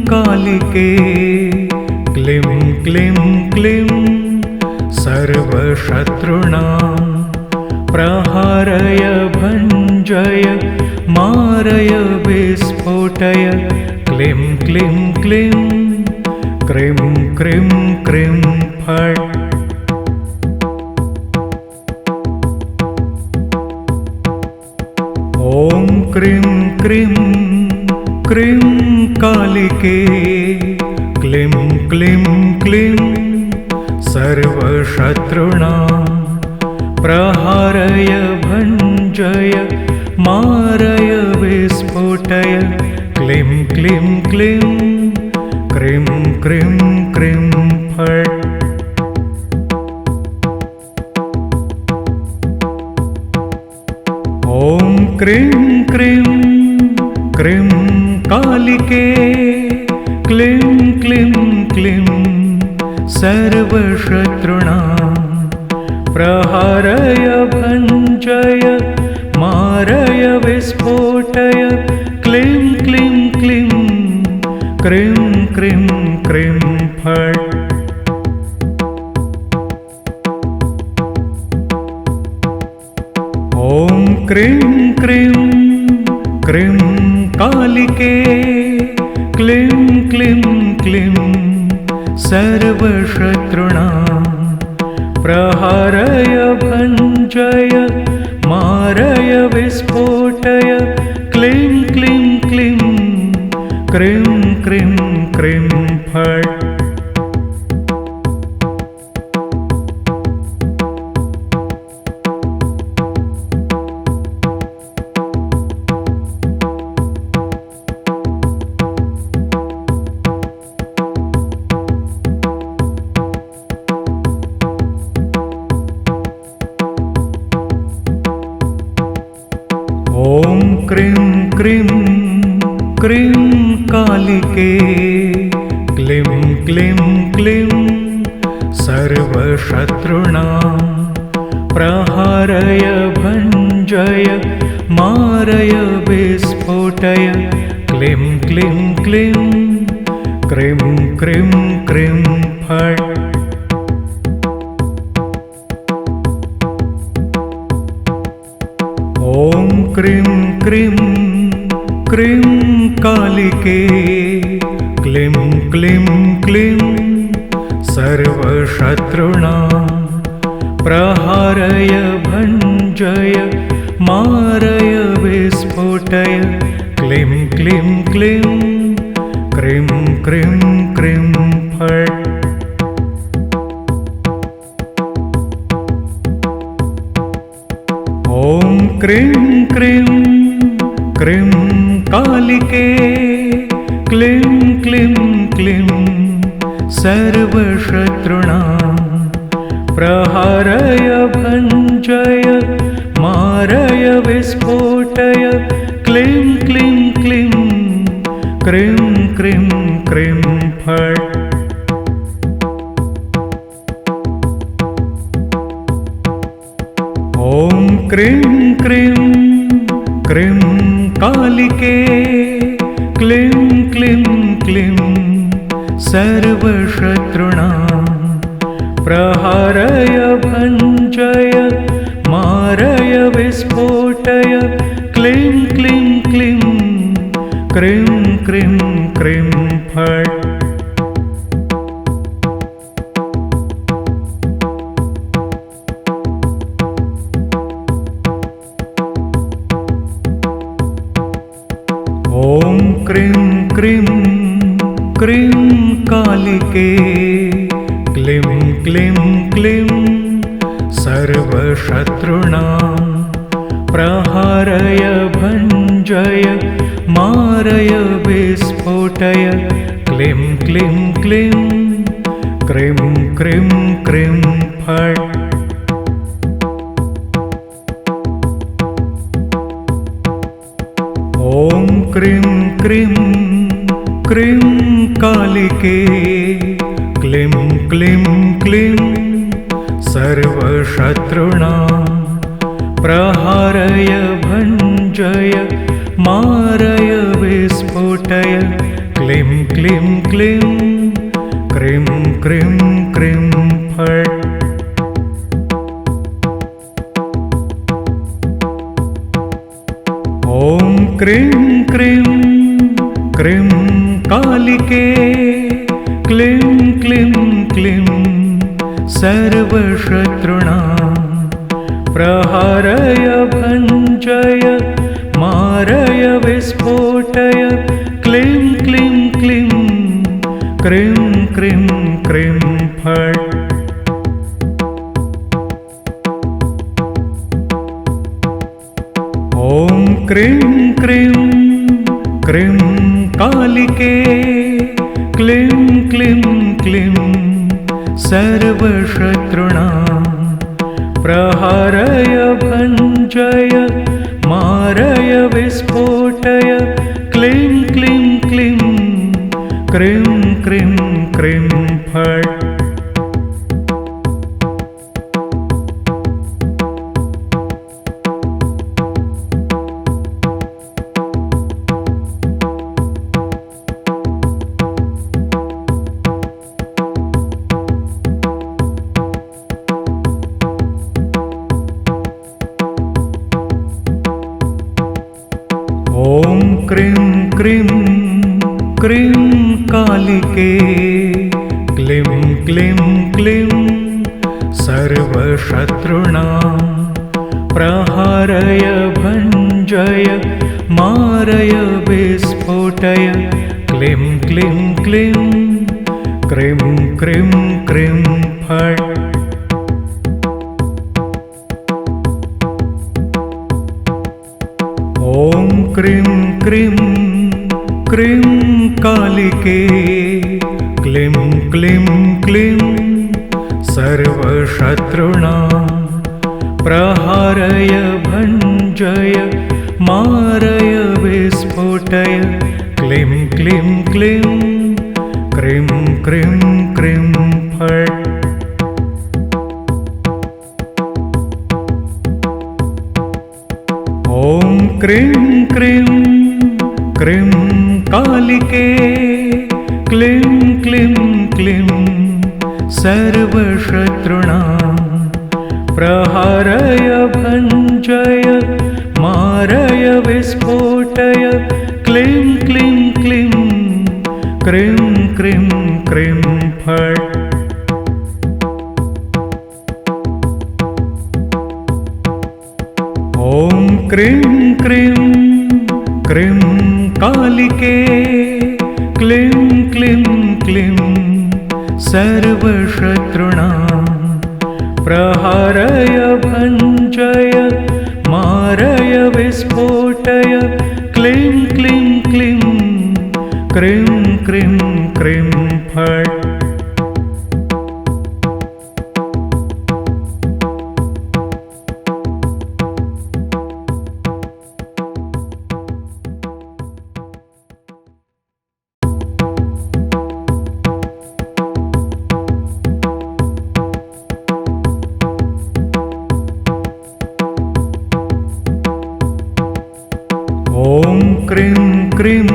कालिके क्लीं क्लीं क्लीं सर्वशत्रूणां प्रहारय भञ्जय मारय विस्फोटय क्लीं क्लीं क्लीं क्रीं क्रीं क्रीं फट्। ॐ क्रीं क्रीं क्रीं कालिके क्लीं क्लीं क्लीं सर्वशत्रूणां प्रहारय भञ्जय मारय विस्फोटय क्लीं क्लीं क्लीं क्रीं क्रीं क्रीं फट्। ॐ क्रीं क्रीं क्रीं कालिके क्लीं क्लीं क्लीं सर्वशत्रूणां प्रहारय भञ्जय मारय विस्फोटय क्लीं क्लीं क्लीं क्रीं क्रीं क्रीं फट्। ॐ क्रीं क्रीं क्रीं कालिके क्लीं क्लीं क्लीं सर्वशत्रूणां प्रहारय भञ्जय मारय विस्फोटय क्लीं क्लीं क्लीं क्रीं क्रीं क्रीं फट्। ॐ क्रीं क्रीं क्रीं कालिके क्लीं क्लीं क्लीं सर्वशत्रूणां प्रहारय भञ्जय मारय विस्फोटय क्लीं क्लीं क्लीं क्रीं क्रीं क्रीं फट्। ॐ क्रीं क्रीं क्रीं कालिके क्लीं क्लीं क्लीं सर्वशत्रूणां प्रहारय भञ्जय मारय विस्फोटय क्लीं क्लीं क्लीं क्रीं क्रीं क्रीं फट्। ॐ क्रीं क्रीं क्रीं कालिके क्लीं क्लीं क्लीं सर्वशत्रूणां प्रहारय भञ्जय मारय विस्फोटय क्लीं क्लीं क्लीं क्रीं क्रीं क्रीं फट्। ॐ क्रीं क्रीं क्रीं कालिके क्लीं क्लीं क्लीं सर्वशत्रूणां प्रहारय भञ्जय मारय विस्फोटय क्लीं क्लीं क्लीं क्रीं क्रीं क्रीं फट्। ॐ क्रीं क्रीं क्रीं कालिके क्लीं क्लीं क्लीं सर्वशत्रूणां प्रहारय भञ्जय मारय विस्फोटय क्लीं क्लीं क्लीं क्रीं क्रीं क्रीं फट्। ॐ क्रीं क्रीं क्रीं कालिके क्लीं क्लीं क्लीं सर्वशत्रूणां प्रहारय भञ्जय मारय विस्फोटय क्लीं क्लीं क्लीं क्रीं क्रीं क्रीं फट्। ॐ क्रीं क्रीं क्रीं कालिके क्लीं क्लीं क्लीं सर्वशत्रूणां प्रहारय भञ्जय मारय विस्फोटय क्लीं क्लीं क्लीं क्रीं क्रीं क्रीं फट्। ॐ क्रीं क्रीं क्रीं कालिके क्लीं क्लीं क्लीं सर्वशत्रूणां प्रहारय भञ्जय मारय विस्फोटय क्लीं क्लीं क्लीं क्रीं क्रीं क्रीं फट्। ॐ क्रीं क्रीं क्रीं कालिके क्लीं क्लीं क्लीं सर्वशत्रूणां प्रहारय भञ्जय मारय विस्फोटय क्लीं क्लीं क्लीं क्रीं क्रीं क्रीं फट्। ॐ क्रीं क्रीं क्रीं कालिके क्लीं क्लीं क्लीं सर्वशत्रूणां प्रहारय भञ्जय मारय विस्फोटय क्लीं क्लीं क्लीं क्रीं क्रीं क्रीं फट्। ॐ क्रीं क्रीं क्रीं कालिके क्लीं क्लीं क्लीं सर्वशत्रूणां प्रहारय भञ्जय मारय विस्फोटय क्लीं क्लीं क्लीं क्रीं क्रीं क्रीं फट्। ॐ क्रीं क्रीं क्रीं कालिके क्लीं क्लीं क्लीं सर्वशत्रूणां प्रहारय भञ्जय मारय विस्फोटय क्लीं क्लीं क्लीं क्रीं क्रीं क्रीं फट्। ॐ क्रीं क्रीं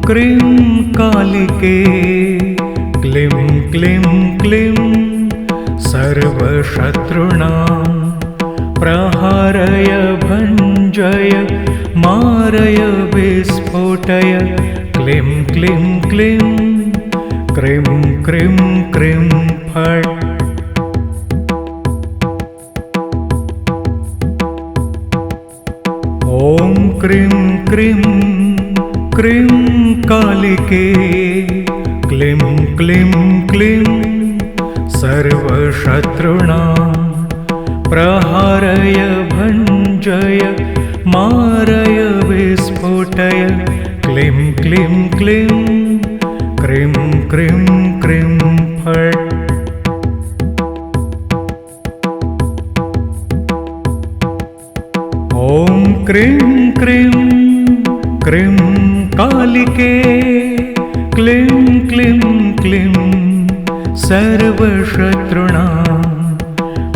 क्रीं कालिके क्लीं क्लीं क्लीं सर्वशत्रूणां प्रहारय भञ्जय मारय विस्फोटय क्लीं क्लीं क्लीं क्रीं क्रीं क्रीं फट्। ॐ क्रीं क्रीं क्रीं कालिके क्लीं क्लीं क्लीं सर्वशत्रूणां प्रहारय भञ्जय मारय विस्फोटय क्लीं क्लीं क्लीं क्रीं क्रीं क्रीं फट्। ॐ क्रीं क्रीं क्रीं कालिके क्लीं क्लीं क्लीं सर्वशत्रूणां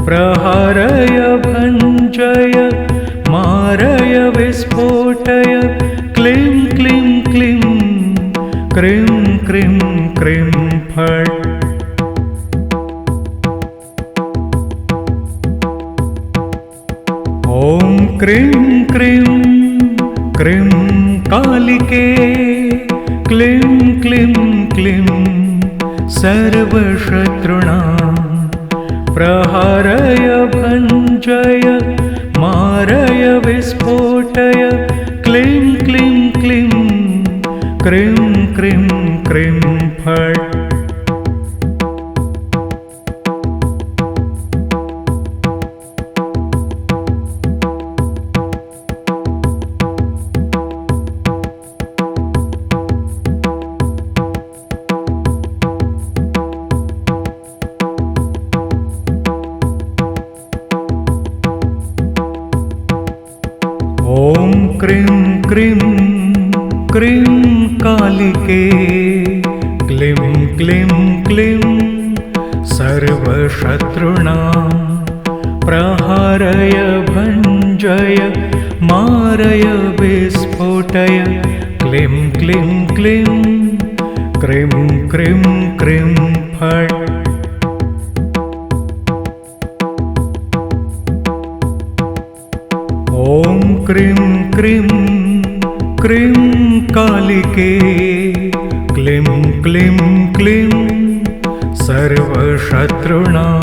प्रहारय भञ्जय मारय विस्फोटय क्लीं क्लीं क्लीं क्रीं क्रीं क्रीं फट्। ॐ क्रीं क्रीं क्रीं कालिके क्लीं क्लीं क्लीं सर्वशत्रूणां प्रहारय भञ्जय मारय विस्फोटय क्लीं क्लीं क्लीं क्रीं क्रीं क्रीं फट्। ॐ क्रीं क्रीं क्रीं कालिके क्लीं क्लीं क्लीं सर्वशत्रूणां प्रहारय भञ्जय मारय विस्फोटय क्लीं क्लीं क्लीं क्रीं क्रीं क्रीं फट्। ॐ क्रीं क्रीं क्रीं कालिके क्लीं क्लीं क्लीं सर्वशत्रूणां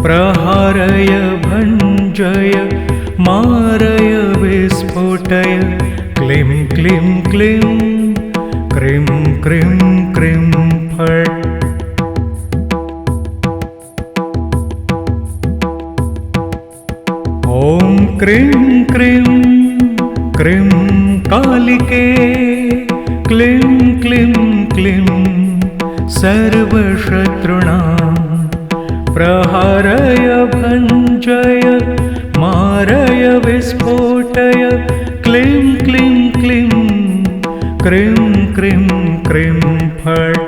प्रहारय भञ्जय मारय विस्फोटय क्लीं क्लीं क्लीं क्रीं क्रीं क्रीं फट्। ॐ क्रीं क्रीं क्रीं कालिके क्लीं क्लीं क्लीं सर्वशत्रूणां प्रहारय भञ्जय मारय विस्फोटय क्लीं क्लीं क्लीं क्रीं क्रीं क्रीं फट्।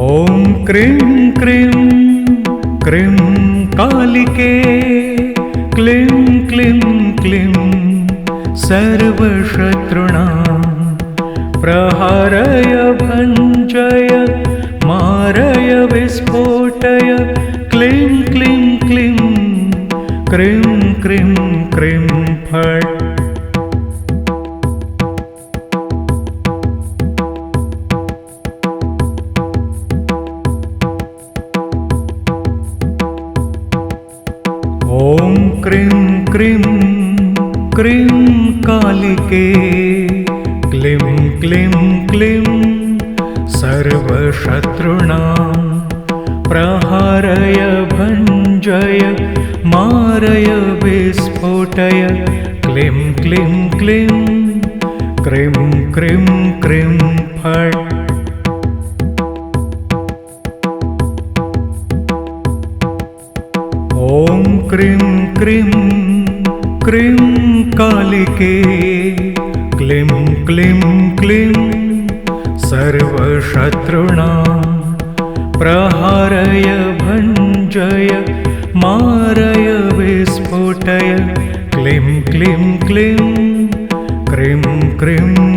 ॐ क्रीं क्रीं क्रीं कालिके क्लीं क्लीं क्लीं सर्वशत्रूणां प्रहारय भञ्जय मारय विस्फोटय क्लीं क्लीं क्लीं क्रीं क्रीं क्रीं फट्। ॐ क्रीं क्रीं क्रीं कालिके क्लीं क्लीं क्लीं सर्वशत्रूणां प्रहारय भञ्जय मारय विस्फोटय क्लीं क्लीं क्लीं क्रीं क्रीं क्रीं फट्। ॐ क्रीं क्रीं क्रीं कालिके क्लीं क्लीं क्लीं सर्वशत्रूणां प्रहारय भञ्जय मारय विस्फोटय क्लीं क्लीं क्लीं क्रीं क्रीं